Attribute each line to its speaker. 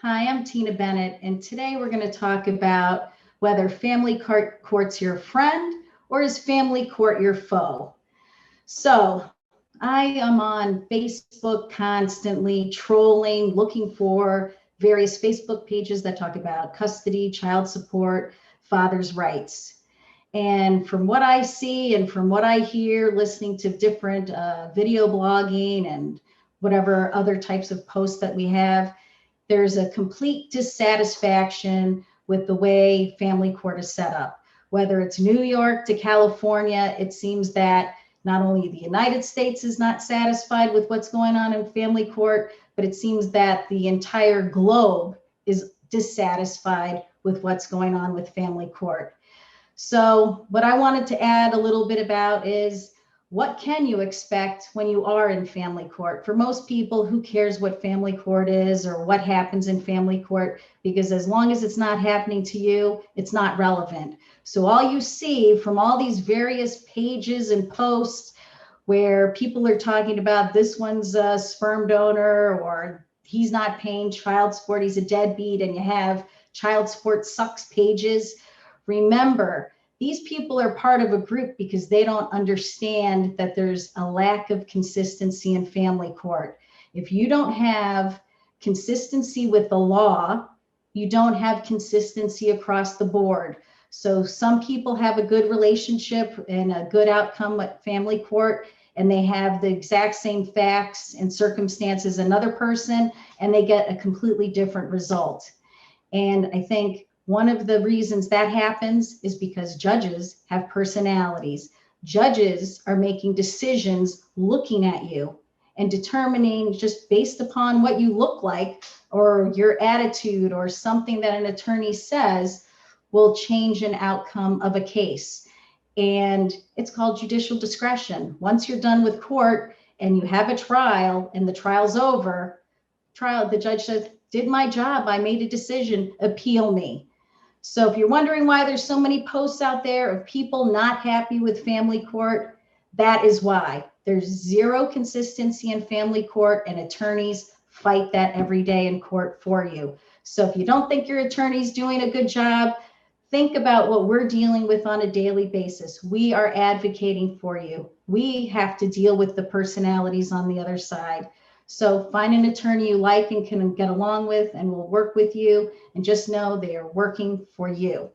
Speaker 1: Hi, I'm Tina Bennett, and today we're going to talk about whether court's your friend or is family court your foe. So, I am on Facebook constantly trolling, looking for various Facebook pages that talk about custody, child support, father's rights. And from what I see and from what I hear, listening to different video blogging and whatever other types of posts that we have, there's a complete dissatisfaction with the way family court is set up. Whether it's New York to California, it seems that not only the United States is not satisfied with what's going on in family court, but it seems that the entire globe is dissatisfied with what's going on with family court. So what I wanted to add a little bit about is what can you expect when you are in family court? For most people, who cares what family court is or what happens in family court? Because as long as it's not happening to you, it's not relevant. So all you see from all these various pages and posts where people are talking about this one's a sperm donor or he's not paying child support, he's a deadbeat, and you have child support sucks pages. Remember, these people are part of a group because they don't understand that there's a lack of consistency in family court. If you don't have consistency with the law, you don't have consistency across the board. So some people have a good relationship and a good outcome at family court, and they have the exact same facts and circumstances as another person, and they get a completely different result. And I think one of the reasons that happens is because judges have personalities. Judges are making decisions looking at you and determining just based upon what you look like or your attitude or something that an attorney says will change an outcome of a case. And it's called judicial discretion. Once you're done with court and you have a trial and the trial's over, the judge says, did my job, I made a decision, appeal me. So if you're wondering why there's so many posts out there of people not happy with family court, that is why. There's zero consistency in family court, and attorneys fight that every day in court for you. So if you don't think your attorney's doing a good job, think about what we're dealing with on a daily basis. We are advocating for you. We have to deal with the personalities on the other side. So find an attorney you like and can get along with and will work with you, and just know they are working for you.